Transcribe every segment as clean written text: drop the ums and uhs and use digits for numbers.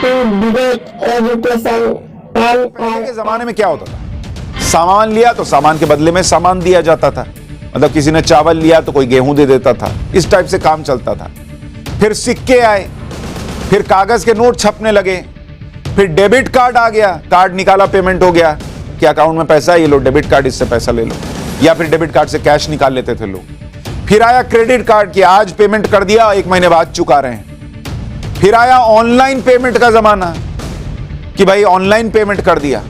पहले के जमाने में क्या होता था, सामान लिया तो सामान के बदले में सामान दिया जाता था। मतलब किसी ने चावल लिया तो कोई गेहूं दे देता था, इस टाइप से काम चलता था। फिर सिक्के आए, फिर कागज के नोट छपने लगे, फिर डेबिट कार्ड आ गया, कार्ड निकाला पेमेंट हो गया कि अकाउंट में पैसा है, ये लो डेबिट कार्ड, इससे पैसा ले लो, या फिर डेबिट कार्ड से कैश निकाल लेते थे लोग। फिर आया क्रेडिट कार्ड कि आज पेमेंट कर दिया, 1 महीने बाद चुका रहे हैं। फिर आया ऑनलाइन पेमेंट का जमाना कि भाई ऑनलाइन पेमेंट कर दिया।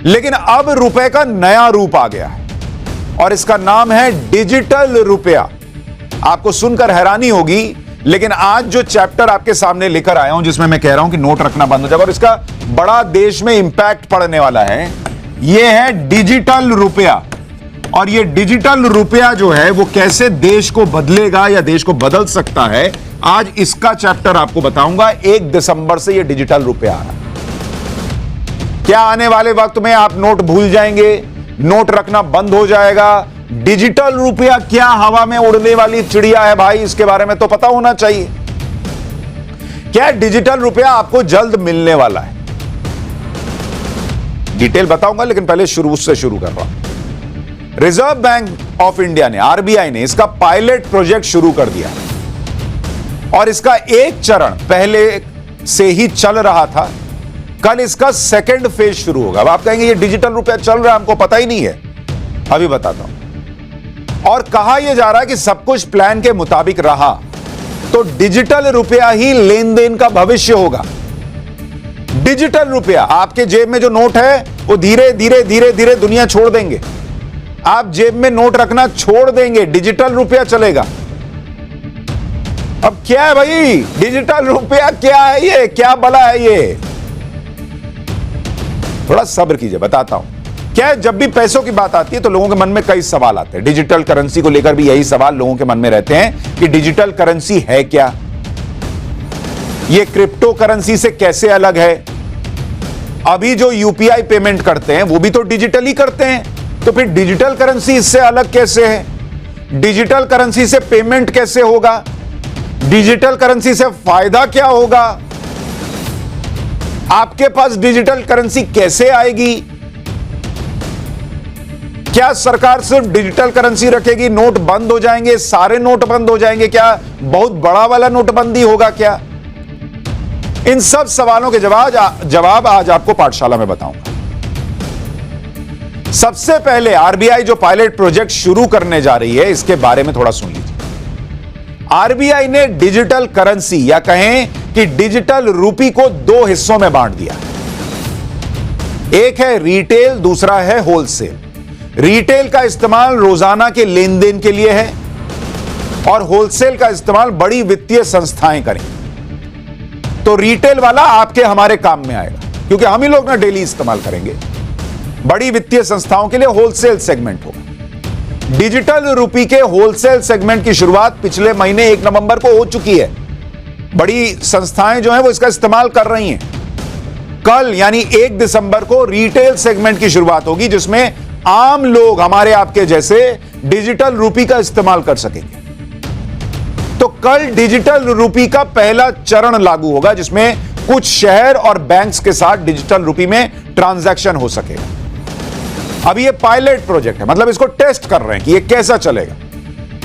लेकिन अब रुपए का नया रूप आ गया है और इसका नाम है डिजिटल रुपया। आपको सुनकर हैरानी होगी, लेकिन आज जो चैप्टर आपके सामने लेकर आया हूं, जिसमें मैं कह रहा हूं कि नोट रखना बंद हो जाएगा और इसका बड़ा देश में इंपैक्ट पड़ने वाला है, यह है डिजिटल रुपया। और यह डिजिटल रुपया जो है वो कैसे देश को बदलेगा या देश को बदल सकता है, आज इसका चैप्टर आपको बताऊंगा। 1 दिसंबर से यह डिजिटल रुपया आ रहा है। क्या आने वाले वक्त में आप नोट भूल जाएंगे, नोट रखना बंद हो जाएगा? डिजिटल रुपया क्या हवा में उड़ने वाली चिड़िया है भाई, इसके बारे में तो पता होना चाहिए। क्या डिजिटल रुपया आपको जल्द मिलने वाला है, डिटेल बताऊंगा, लेकिन पहले शुरू से शुरू कर रहा हूं। रिजर्व बैंक ऑफ इंडिया ने, आरबीआई ने इसका पायलट प्रोजेक्ट शुरू कर दिया और इसका एक चरण पहले से ही चल रहा था। कल इसका सेकंड फेज शुरू होगा। अब आप कहेंगे ये डिजिटल रुपया चल रहा है, हमको पता ही नहीं है। अभी बताता हूं। और कहा यह जा रहा है कि सब कुछ प्लान के मुताबिक रहा तो डिजिटल रुपया ही लेन देन का भविष्य होगा। डिजिटल रुपया, आपके जेब में जो नोट है वो धीरे धीरे धीरे धीरे दुनिया छोड़ देंगे। आप जेब में नोट रखना छोड़ देंगे, डिजिटल रुपया चलेगा। अब क्या है भाई डिजिटल रुपया, क्या है ये, क्या बला है ये? थोड़ा सब्र कीजिए, बताता हूं। क्या है, जब भी पैसों की बात आती है तो लोगों के मन में कई सवाल आते हैं। डिजिटल करेंसी को लेकर भी यही सवाल लोगों के मन में रहते हैं कि डिजिटल करेंसी है क्या, ये क्रिप्टो करेंसी से कैसे अलग है? अभी जो यूपीआई पेमेंट करते हैं वो भी तो डिजिटल ही करते हैं, तो फिर डिजिटल करेंसी इससे अलग कैसे है? डिजिटल करेंसी से पेमेंट कैसे होगा? डिजिटल करेंसी से फायदा क्या होगा? आपके पास डिजिटल करेंसी कैसे आएगी? क्या सरकार सिर्फ डिजिटल करेंसी रखेगी, नोट बंद हो जाएंगे, सारे नोट बंद हो जाएंगे क्या? बहुत बड़ा वाला नोटबंदी होगा क्या? इन सब सवालों के जवाब आज आपको पाठशाला में बताऊंगा। सबसे पहले आरबीआई जो पायलट प्रोजेक्ट शुरू करने जा रही है, इसके बारे में थोड़ा सुन लीजिए। आरबीआई ने डिजिटल करेंसी या कहें कि डिजिटल रूपी को 2 हिस्सों में बांट दिया। एक है रिटेल, दूसरा है होलसेल। रिटेल का इस्तेमाल रोजाना के लेन देन के लिए है और होलसेल का इस्तेमाल बड़ी वित्तीय संस्थाएं करें। तो रिटेल वाला आपके हमारे काम में आएगा, क्योंकि हम ही लोग ना डेली इस्तेमाल करेंगे। बड़ी वित्तीय संस्थाओं के लिए होलसेल सेगमेंट होगा। डिजिटल रूपी के होलसेल सेगमेंट की शुरुआत पिछले महीने 1 नवंबर को हो चुकी है। बड़ी संस्थाएं जो हैं वो इसका इस्तेमाल कर रही हैं। कल यानी 1 दिसंबर को रिटेल सेगमेंट की शुरुआत होगी, जिसमें आम लोग हमारे आपके जैसे डिजिटल रूपी का इस्तेमाल कर सकेंगे। तो कल डिजिटल रूपी का पहला चरण लागू होगा, जिसमें कुछ शहर और बैंक्स के साथ डिजिटल रूपी में ट्रांजैक्शन हो सकेगा। अभी ये पायलट प्रोजेक्ट है, मतलब इसको टेस्ट कर रहे हैं कि ये कैसा चलेगा,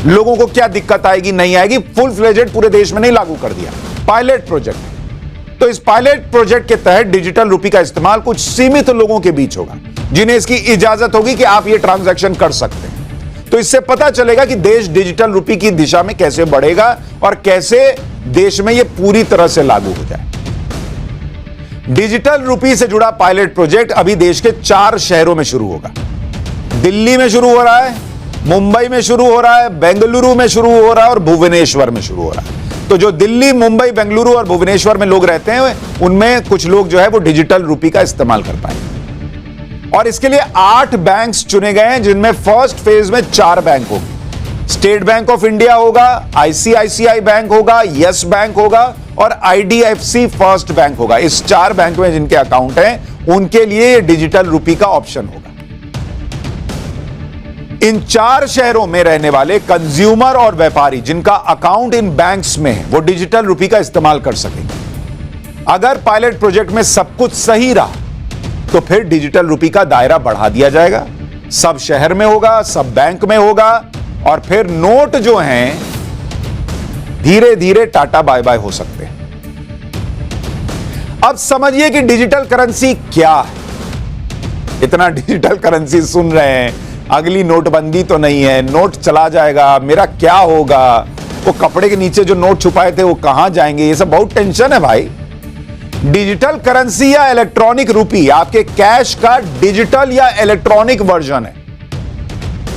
लोगों को क्या दिक्कत आएगी नहीं आएगी। फुल फ्लेजेड पूरे देश में नहीं लागू कर दिया, पायलट प्रोजेक्ट। तो इस पायलट प्रोजेक्ट के तहत डिजिटल रूपी का इस्तेमाल कुछ सीमित लोगों के बीच होगा, जिन्हें इसकी इजाजत होगी कि आप ये ट्रांजैक्शन कर सकते हैं। तो इससे पता चलेगा कि देश डिजिटल रूपी की दिशा में कैसे बढ़ेगा और कैसे देश में यह पूरी तरह से लागू हो जाए। डिजिटल रूपी से जुड़ा पायलट प्रोजेक्ट अभी देश के 4 शहरों में शुरू होगा। दिल्ली में शुरू हो रहा है, मुंबई में शुरू हो रहा है, बेंगलुरु में शुरू हो रहा है और भुवनेश्वर में शुरू हो रहा है। तो जो दिल्ली, मुंबई, बेंगलुरु और भुवनेश्वर में लोग रहते हैं, उनमें कुछ लोग जो है वो डिजिटल रूपी का इस्तेमाल कर पाएंगे। और इसके लिए 8 बैंक्स चुने गए हैं, जिनमें फर्स्ट फेज में 4 बैंक होंगे। स्टेट बैंक ऑफ इंडिया होगा, आईसीआईसीआई बैंक होगा, यस बैंक होगा और आईडीएफसी फर्स्ट बैंक होगा। इस 4 बैंक में जिनके अकाउंट हैं, उनके लिए डिजिटल रूपी का ऑप्शन होगा। इन 4 शहरों में रहने वाले कंज्यूमर और व्यापारी जिनका अकाउंट इन बैंक्स में है, वो डिजिटल रूपी का इस्तेमाल कर सकेंगे। अगर पायलट प्रोजेक्ट में सब कुछ सही रहा तो फिर डिजिटल रुपी का दायरा बढ़ा दिया जाएगा, सब शहर में होगा, सब बैंक में होगा, और फिर नोट जो हैं धीरे धीरे टाटा बाय बाय हो सकते हैं। अब समझिए कि डिजिटल करेंसी क्या है। इतना डिजिटल करेंसी सुन रहे हैं, अगली नोटबंदी तो नहीं है, नोट चला जाएगा, मेरा क्या होगा, वो कपड़े के नीचे जो नोट छुपाए थे वो कहां जाएंगे, ये सब बहुत टेंशन है भाई। डिजिटल करेंसी या इलेक्ट्रॉनिक रुपी आपके कैश का डिजिटल या इलेक्ट्रॉनिक वर्जन है।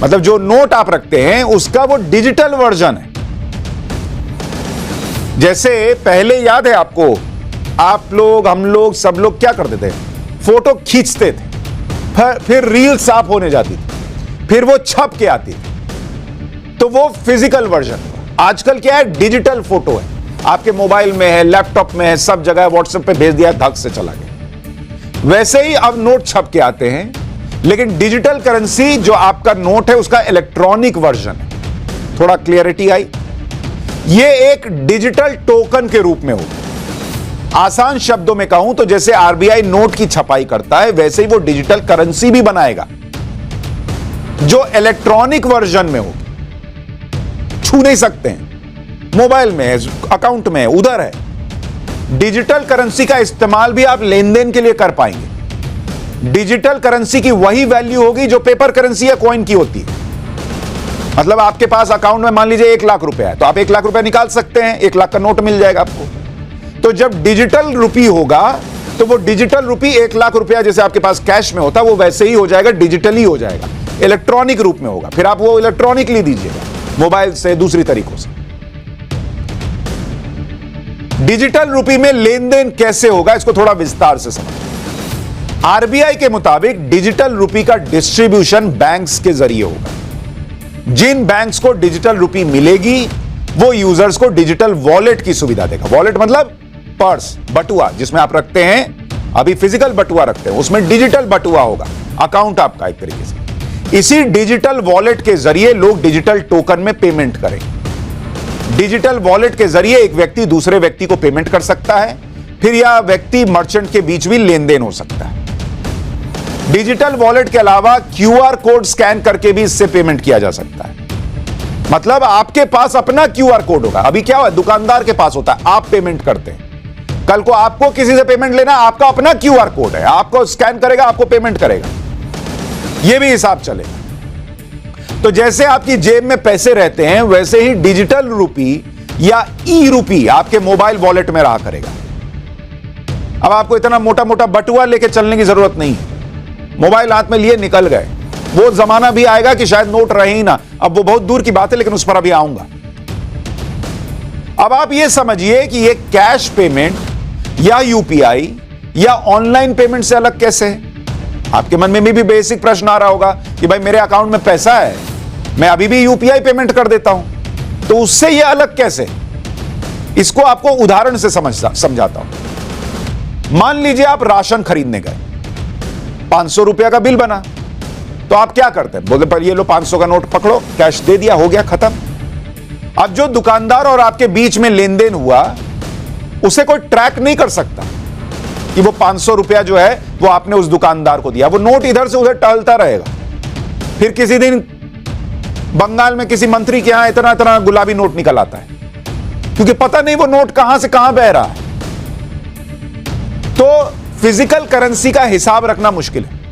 मतलब जो नोट आप रखते हैं उसका वो डिजिटल वर्जन है। जैसे पहले याद है आपको, आप लोग, हम लोग, सब लोग क्या करते थे, फोटो खींचते थे, फिर रील साफ होने जाती थी, फिर वो छप के आती थी, तो वो फिजिकल वर्जन। आजकल क्या है, डिजिटल फोटो है, आपके मोबाइल में है, लैपटॉप में है, सब जगह व्हाट्सएप पे भेज दिया, धक से चला गया। वैसे ही अब नोट छप के आते हैं, लेकिन डिजिटल करेंसी जो आपका नोट है उसका इलेक्ट्रॉनिक वर्जन है। थोड़ा क्लियरिटी आई। ये एक डिजिटल टोकन के रूप में होगा। आसान शब्दों में कहूं तो जैसे आरबीआई नोट की छपाई करता है, वैसे ही वो डिजिटल करेंसी भी बनाएगा जो इलेक्ट्रॉनिक वर्जन में होगी। छू नहीं सकते हैं, मोबाइल में है, अकाउंट में है, उधर है। डिजिटल करेंसी का इस्तेमाल भी आप लेन देन के लिए कर पाएंगे। डिजिटल करेंसी की वही वैल्यू होगी जो पेपर करेंसी या कॉइन की होती है। मतलब आपके पास अकाउंट में मान लीजिए 1 लाख रुपया है, तो आप 1 लाख रुपया निकाल सकते हैं, 1 लाख का नोट मिल जाएगा आपको। तो जब डिजिटल रुपी होगा तो वो डिजिटल रुपी 1 लाख रुपया जैसे आपके पास कैश में होता है वो वैसे ही हो जाएगा, डिजिटली हो जाएगा, इलेक्ट्रॉनिक रूप में होगा। फिर आप वो इलेक्ट्रॉनिकली दीजिएगा, मोबाइल से, दूसरी तरीकों से। डिजिटल रुपी में लेन देन कैसे होगा, इसको थोड़ा विस्तार से समझें। आरबीआई के मुताबिक डिजिटल रुपी का डिस्ट्रीब्यूशन बैंक्स के जरिए होगा। जिन बैंक्स को डिजिटल रुपी मिलेगी वो यूजर्स को डिजिटल वॉलेट की सुविधा देगा। वॉलेट मतलब पर्स, बटुआ, जिसमें आप रखते हैं, अभी फिजिकल बटुआ रखते हैं, उसमें डिजिटल बटुआ होगा, अकाउंट आपका एक तरीके से। इसी डिजिटल वॉलेट के जरिए लोग डिजिटल टोकन में पेमेंट करेंगे। डिजिटल वॉलेट के जरिए एक व्यक्ति दूसरे व्यक्ति को पेमेंट कर सकता है, फिर यह व्यक्ति मर्चेंट के बीच भी लेन देन हो सकता है। डिजिटल वॉलेट के अलावा क्यूआर कोड स्कैन करके भी इससे पेमेंट किया जा सकता है। मतलब आपके पास अपना क्यूआर कोड होगा। अभी क्या हुआ, दुकानदार के पास होता है, आप पेमेंट करते हैं, कल को आपको किसी से पेमेंट लेना, आपका अपना क्यूआर कोड है, आपको स्कैन करेगा, आपको पेमेंट करेगा, यह भी हिसाब चलेगा। तो जैसे आपकी जेब में पैसे रहते हैं वैसे ही डिजिटल रुपी या ई रुपी आपके मोबाइल वॉलेट में रहा करेगा। अब आपको इतना मोटा मोटा बटुआ लेके चलने की जरूरत नहीं है, मोबाइल हाथ में लिए निकल गए। वो जमाना भी आएगा कि शायद नोट रहे ही ना, अब वो बहुत दूर की बात है, लेकिन उस पर अभी आऊंगा। अब आप ये समझिए कि ये कैश पेमेंट या यूपीआई या ऑनलाइन पेमेंट से अलग कैसे है। आपके मन में भी बेसिक प्रश्न आ रहा होगा कि भाई मेरे अकाउंट में पैसा है, मैं अभी भी यूपीआई पेमेंट कर देता हूं, तो उससे यह अलग कैसे। इसको आपको उदाहरण से समझाता हूं। मान लीजिए आप राशन खरीदने गए, 500 रुपया का बिल बना, तो आप क्या करते हैं, बोलते पर ये लो 500 का नोट पकड़ो, कैश दे दिया, हो गया, खत्म। अब जो दुकानदार और आपके बीच में लेन देन हुआ उसे कोई ट्रैक नहीं कर सकता कि वो 500 रुपया जो है वो आपने उस दुकानदार को दिया। वो नोट इधर से उधर टहलता रहेगा। फिर किसी दिन बंगाल में किसी मंत्री के यहां इतना इतना गुलाबी नोट निकल आता है, क्योंकि पता नहीं वो नोट कहां से कहां बह रहा है। तो फिजिकल करेंसी का हिसाब रखना मुश्किल है।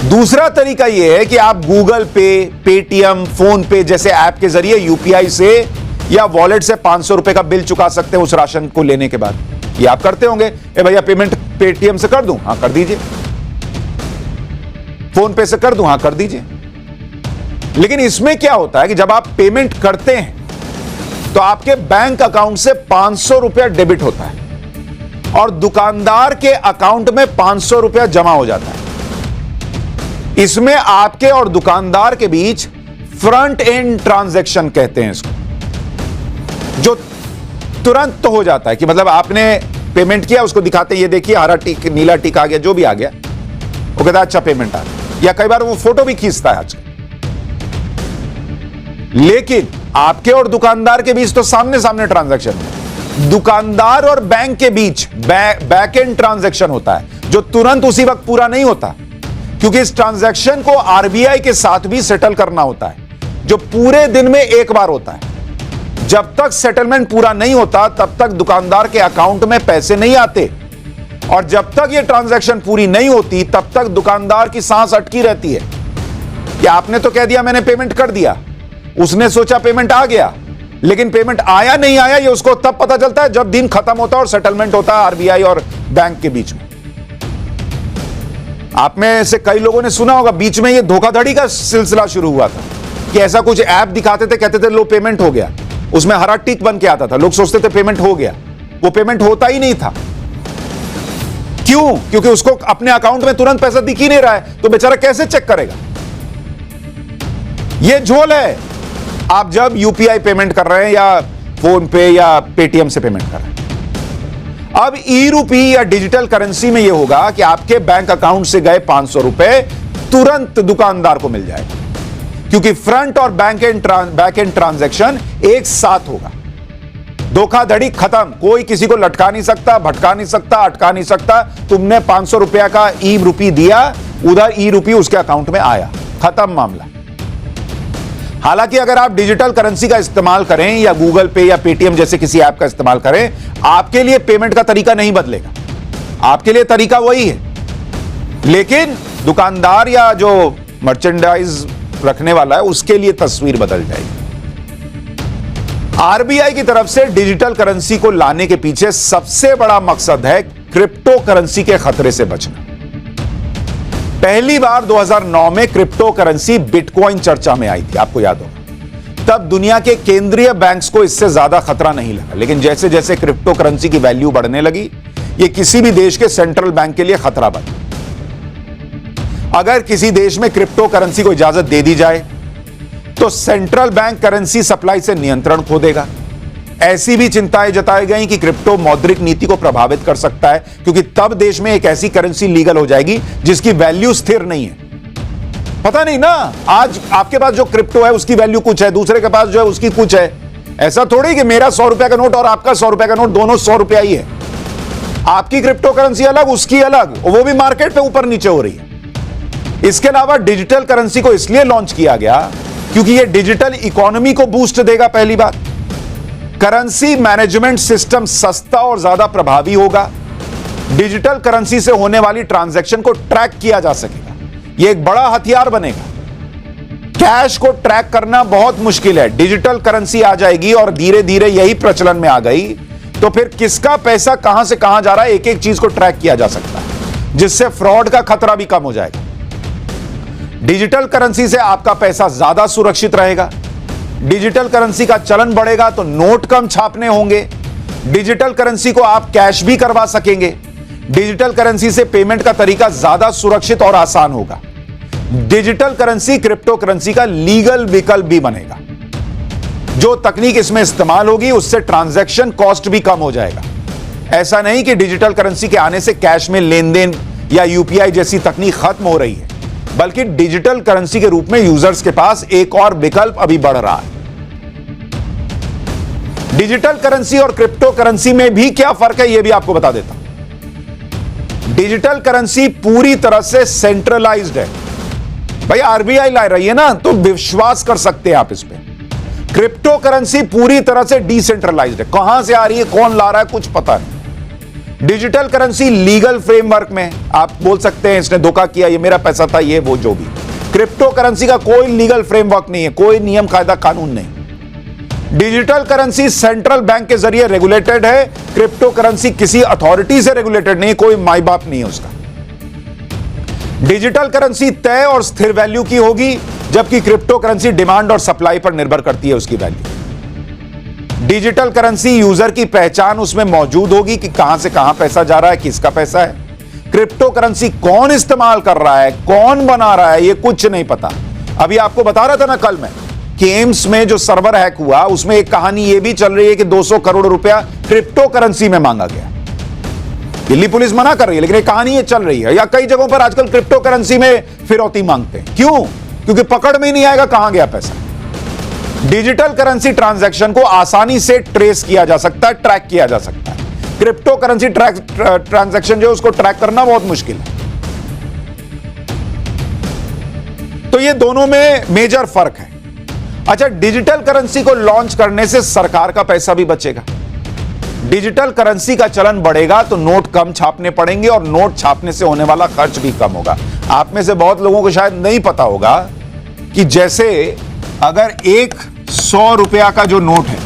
दूसरा तरीका यह है कि आप गूगल पे, पेटीएम, फोन पे जैसे ऐप के जरिए यूपीआई से या वॉलेट से 500 रुपए का बिल चुका सकते हैं उस राशन को लेने के बाद। ये आप करते होंगे, ए भैया पेमेंट पेटीएम से कर दूं, हां कर दीजिए, फोन पे से कर दूं, हां कर दीजिए। लेकिन इसमें क्या होता है कि जब आप पेमेंट करते हैं तो आपके बैंक अकाउंट से 500 रुपया डेबिट होता है और दुकानदार के अकाउंट में 500 रुपया जमा हो जाता है। इसमें आपके और दुकानदार के बीच फ्रंट एंड ट्रांजैक्शन कहते हैं इसको, जो तुरंत तो हो जाता है कि मतलब आपने पेमेंट किया, उसको दिखाते ये देखिए हरा टिक, नीला टिक आ गया, जो भी आ गया, वो कहता है अच्छा पेमेंट आ गया। या कई बार वो फोटो भी खींचता है आजकल। लेकिन आपके और दुकानदार के बीच तो सामने सामने ट्रांजैक्शन है। दुकानदार और बैंक के बीच बैक एंड ट्रांजैक्शन होता है जो तुरंत उसी वक्त पूरा नहीं होता, क्योंकि इस ट्रांजैक्शन को आरबीआई के साथ भी सेटल करना होता है, जो पूरे दिन में एक बार होता है। जब तक सेटलमेंट पूरा नहीं होता तब तक दुकानदार के अकाउंट में पैसे नहीं आते, और जब तक यह ट्रांजैक्शन पूरी नहीं होती तब तक दुकानदार की सांस अटकी रहती है कि आपने तो कह दिया मैंने पेमेंट कर दिया, उसने सोचा पेमेंट आ गया, लेकिन पेमेंट आया नहीं आया ये उसको तब पता चलता है जब दिन खत्म होता है और सेटलमेंट होता है आरबीआई और बैंक के बीच में। आप में से कई लोगों ने सुना होगा बीच में ये धोखाधड़ी का सिलसिला शुरू हुआ था कि ऐसा कुछ ऐप दिखाते थे, कहते थे लो पेमेंट हो गया, उसमें हरा टिक बन के आता था, लोग सोचते थे पेमेंट हो गया, वो पेमेंट होता ही नहीं था। क्यों? क्योंकि उसको अपने अकाउंट में तुरंत पैसा दिख ही नहीं रहा है, तो बेचारा कैसे चेक करेगा? यह झोल है। आप जब यूपीआई पेमेंट कर रहे हैं या फोन पे या पेटीएम से पेमेंट कर रहे हैं, अब ई रूपी या डिजिटल करेंसी में यह होगा कि आपके बैंक अकाउंट से गए 500 रुपए तुरंत दुकानदार को मिल जाएगा, क्योंकि फ्रंट और बैक एंड ट्रांजैक्शन एक साथ होगा। धोखाधड़ी खत्म, कोई किसी को लटका नहीं सकता, भटका नहीं सकता, अटका नहीं सकता। तुमने 500 रुपया का ई रूपी दिया, उधर ई रूपी उसके अकाउंट में आया, खत्म मामला। हालांकि अगर आप डिजिटल करेंसी का इस्तेमाल करें या गूगल पे या पेटीएम जैसे किसी ऐप का इस्तेमाल करें, आपके लिए पेमेंट का तरीका नहीं बदलेगा, आपके लिए तरीका वही है, लेकिन दुकानदार या जो मर्चेंडाइज रखने वाला है उसके लिए तस्वीर बदल जाएगी। आरबीआई की तरफ से डिजिटल करेंसी को लाने के पीछे सबसे बड़ा मकसद है क्रिप्टो करेंसी के खतरे से बचना। पहली बार 2009 में क्रिप्टो करेंसी बिटकॉइन चर्चा में आई थी, आपको याद होगा। तब दुनिया के केंद्रीय बैंक्स को इससे ज्यादा खतरा नहीं लगा, लेकिन जैसे जैसे क्रिप्टो करेंसी की वैल्यू बढ़ने लगी, यह किसी भी देश के सेंट्रल बैंक के लिए खतरा बना। अगर किसी देश में क्रिप्टो करेंसी को इजाजत दे दी जाए तो सेंट्रल बैंक करेंसी सप्लाई से नियंत्रण खो देगा। ऐसी भी चिंताएं जताई गई कि क्रिप्टो मौद्रिक नीति को प्रभावित कर सकता है, क्योंकि तब देश में एक ऐसी करेंसी लीगल हो जाएगी जिसकी वैल्यू स्थिर नहीं है। पता नहीं ना, आज आपके पास जो क्रिप्टो है उसकी वैल्यू कुछ है, दूसरे के पास जो है उसकी कुछ है। ऐसा थोड़ी कि मेरा 100 रुपए का नोट और आपका 100 रुपए का नोट दोनों 100 रुपया ही है। आपकी क्रिप्टो करेंसी अलग, उसकी अलग, वो भी मार्केट पे ऊपर नीचे हो रही है। इसके अलावा डिजिटल करेंसी को इसलिए लॉन्च किया गया क्योंकि यह डिजिटल इकोनॉमी को बूस्ट देगा। पहली बात, करेंसी मैनेजमेंट सिस्टम सस्ता और ज्यादा प्रभावी होगा। डिजिटल करेंसी से होने वाली ट्रांजैक्शन को ट्रैक किया जा सकेगा, यह एक बड़ा हथियार बनेगा। कैश को ट्रैक करना बहुत मुश्किल है, डिजिटल करेंसी आ जाएगी और धीरे धीरे यही प्रचलन में आ गई तो फिर किसका पैसा कहां से कहां जा रहा है, एक एक चीज को ट्रैक किया जा सकता है, जिससे फ्रॉड का खतरा भी कम हो जाएगा। डिजिटल करेंसी से आपका पैसा ज्यादा सुरक्षित रहेगा। डिजिटल करेंसी का चलन बढ़ेगा तो नोट कम छापने होंगे। डिजिटल करेंसी को आप कैश भी करवा सकेंगे। डिजिटल करेंसी से पेमेंट का तरीका ज्यादा सुरक्षित और आसान होगा। डिजिटल करेंसी क्रिप्टो करेंसी का लीगल विकल्प भी बनेगा। जो तकनीक इसमें इस्तेमाल होगी उससे ट्रांजैक्शन कॉस्ट भी कम हो जाएगा। ऐसा नहीं कि डिजिटल करेंसी के आने से कैश में लेन देन या यूपीआई जैसी तकनीक खत्म हो रही है, बल्कि डिजिटल करेंसी के रूप में यूजर्स के पास एक और विकल्प अभी बढ़ रहा है। डिजिटल करेंसी और क्रिप्टो करेंसी में भी क्या फर्क है यह भी आपको बता देता हूं। डिजिटल करेंसी पूरी तरह से सेंट्रलाइज्ड है, भाई आरबीआई ला रही है ना, तो विश्वास कर सकते हैं आप इस पे। क्रिप्टो करेंसी पूरी तरह से डिसेंट्रलाइज्ड है, कहां से आ रही है, कौन ला रहा है, कुछ पता नहीं। डिजिटल करेंसी लीगल फ्रेमवर्क में आप बोल सकते हैं इसने धोखा किया, ये मेरा पैसा था, ये वो जो भी। क्रिप्टो करेंसी का कोई लीगल फ्रेमवर्क नहीं है, कोई नियम कायदा कानून नहीं। डिजिटल करेंसी सेंट्रल बैंक के जरिए रेगुलेटेड है, क्रिप्टो करेंसी किसी अथॉरिटी से रेगुलेटेड नहीं, कोई माई बाप नहीं है उसका। डिजिटल करेंसी तय और स्थिर वैल्यू की होगी, जबकि क्रिप्टो करेंसी डिमांड और सप्लाई पर निर्भर करती है उसकी वैल्यू। डिजिटल करेंसी यूजर की पहचान उसमें मौजूद होगी कि कहां से कहां पैसा जा रहा है, किसका पैसा है। क्रिप्टो करेंसी कौन इस्तेमाल कर रहा है, कौन बना रहा है, यह कुछ नहीं पता। अभी आपको बता रहा था ना कल मैं कि एम्स में जो सर्वर हैक हुआ उसमें एक कहानी यह भी चल रही है कि 200 करोड़ रुपया क्रिप्टो करेंसी में मांगा गया। दिल्ली पुलिस मना कर रही है, लेकिन एक कहानी ये चल रही है। या कई जगहों पर आजकल क्रिप्टो करेंसी में फिरौती मांगते हैं। क्यों? क्योंकि पकड़ में ही नहीं आएगा कहां गया पैसा। डिजिटल करेंसी ट्रांजैक्शन को आसानी से ट्रेस किया जा सकता है, ट्रैक किया जा सकता है। क्रिप्टो करेंसी ट्रांजैक्शन जो उसको ट्रैक करना बहुत मुश्किल है। तो ये दोनों में मेजर फर्क है। अच्छा, डिजिटल करेंसी को लॉन्च करने से सरकार का पैसा भी बचेगा। डिजिटल करेंसी का चलन बढ़ेगा तो नोट कम छापने पड़ेंगे और नोट छापने से होने वाला खर्च भी कम होगा। आप में से बहुत लोगों को शायद नहीं पता होगा कि जैसे अगर एक 100 रुपया का जो नोट है,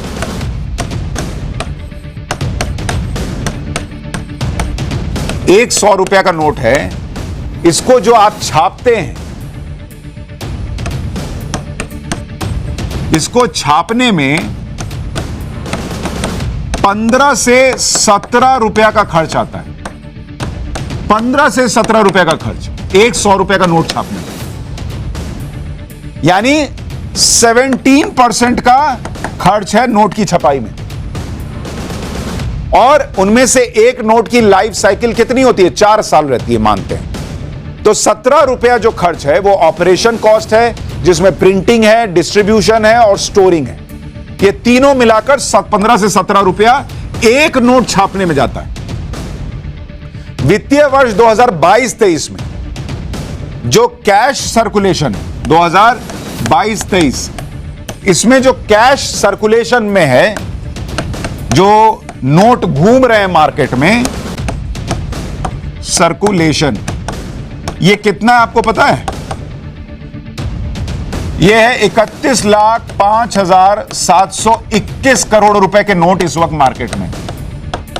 एक 100 रुपया का नोट है, इसको जो आप छापते हैं, इसको छापने में 15 से 17 रुपया का खर्च आता है। 15 से 17 रुपया का खर्च एक 100 रुपया का नोट छापने में, यानी 17% का खर्च है नोट की छपाई में। और उनमें से एक नोट की लाइफ साइकिल कितनी होती है? 4 साल रहती है, मानते हैं। तो 17 रुपया जो खर्च है वो ऑपरेशन कॉस्ट है, जिसमें प्रिंटिंग है, डिस्ट्रीब्यूशन है और स्टोरिंग है। ये तीनों मिलाकर 15 से 17 रुपया एक नोट छापने में जाता है। वित्तीय वर्ष 2022-23 में जो कैश सर्कुलेशन है, 2022-23, इसमें जो कैश सर्कुलेशन में है, जो नोट घूम रहे हैं मार्केट में, सर्कुलेशन, ये कितना है आपको पता है? ये है 31,05,721 करोड़ रुपए के नोट इस वक्त मार्केट में।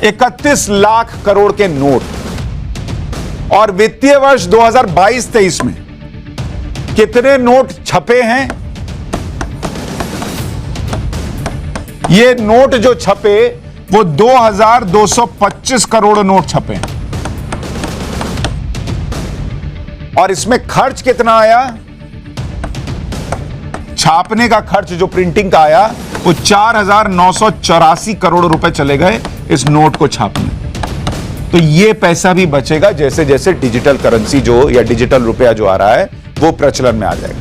31 लाख करोड़ के नोट। और वित्तीय वर्ष 2022-23 में कितने नोट छपे हैं? ये नोट जो छपे वो 2,225 करोड़ नोट छपे हैं। और इसमें खर्च कितना आया? छापने का खर्च जो प्रिंटिंग का आया वो 4,984 करोड़ रुपए चले गए इस नोट को छापने। तो ये पैसा भी बचेगा जैसे जैसे डिजिटल करेंसी जो या डिजिटल रुपया जो आ रहा है वो प्रचलन में आ जाएगा।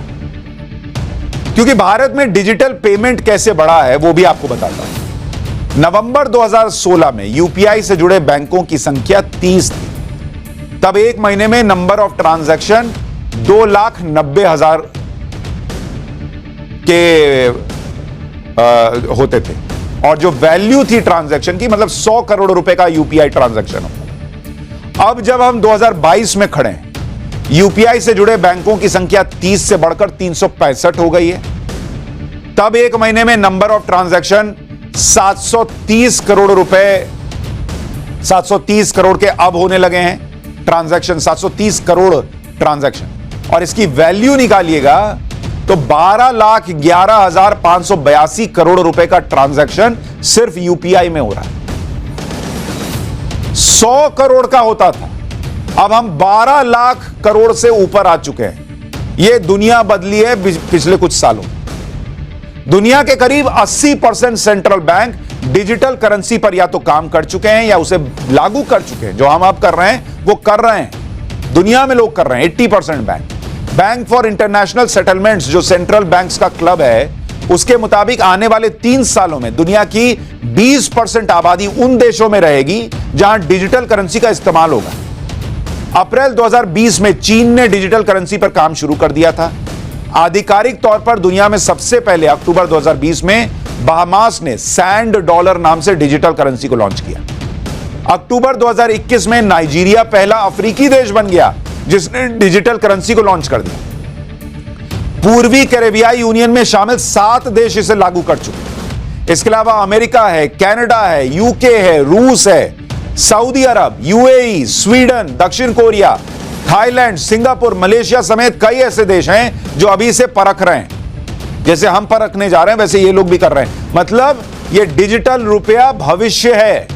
क्योंकि भारत में डिजिटल पेमेंट कैसे बढ़ा है वो भी आपको बताता हूं। नवंबर 2016 में यूपीआई से जुड़े बैंकों की संख्या 30 थी। तब एक महीने में नंबर ऑफ ट्रांजैक्शन 2,90,000 के होते थे और जो वैल्यू थी ट्रांजैक्शन की, मतलब 100 करोड़ रुपए का यूपीआई ट्रांजैक्शन होता। अब जब हम 2022 में खड़े हैं, यूपीआई से जुड़े बैंकों की संख्या 30 से बढ़कर 365 हो गई है। तब एक महीने में नंबर ऑफ ट्रांजैक्शन 730 करोड़ रुपए, 730 करोड़ के अब होने लगे हैं ट्रांजैक्शन, 730 करोड़ ट्रांजैक्शन। और इसकी वैल्यू निकालिएगा तो 12,11,582 करोड़ रुपए का ट्रांजैक्शन सिर्फ यूपीआई में हो रहा है। 100 करोड़ का होता था, अब हम 12 लाख करोड़ से ऊपर आ चुके हैं। यह दुनिया बदली है पिछले कुछ सालों। दुनिया के करीब 80% सेंट्रल बैंक डिजिटल करेंसी पर या तो काम कर चुके हैं या उसे लागू कर चुके हैं। जो हम अब कर रहे हैं वो कर रहे हैं, दुनिया में लोग कर रहे हैं। 80% बैंक फॉर इंटरनेशनल सेटलमेंट्स जो सेंट्रल बैंक्स का क्लब है, उसके मुताबिक आने वाले 3 सालों में दुनिया की 20% आबादी उन देशों में रहेगी जहां डिजिटल करेंसी का इस्तेमाल होगा। अप्रैल 2020 में चीन ने डिजिटल करेंसी पर काम शुरू कर दिया था। आधिकारिक तौर पर दुनिया में सबसे पहले अक्टूबर 2020 में बहामास ने सैंड डॉलर नाम से डिजिटल करेंसी को लॉन्च किया। अक्टूबर 2021 में नाइजीरिया पहला अफ्रीकी देश बन गया जिसने डिजिटल करेंसी को लॉन्च कर दिया। पूर्वी कैरेबियाई यूनियन में शामिल 7 देश इसे लागू कर चुके। इसके अलावा अमेरिका है, कनाडा है, यूके है, रूस है, सऊदी अरब, यूएई, स्वीडन, दक्षिण कोरिया, थाईलैंड, सिंगापुर, मलेशिया समेत कई ऐसे देश हैं जो अभी से परख रहे हैं। जैसे हम परखने जा रहे हैं वैसे ये लोग भी कर रहे हैं। मतलब ये डिजिटल रुपया भविष्य है।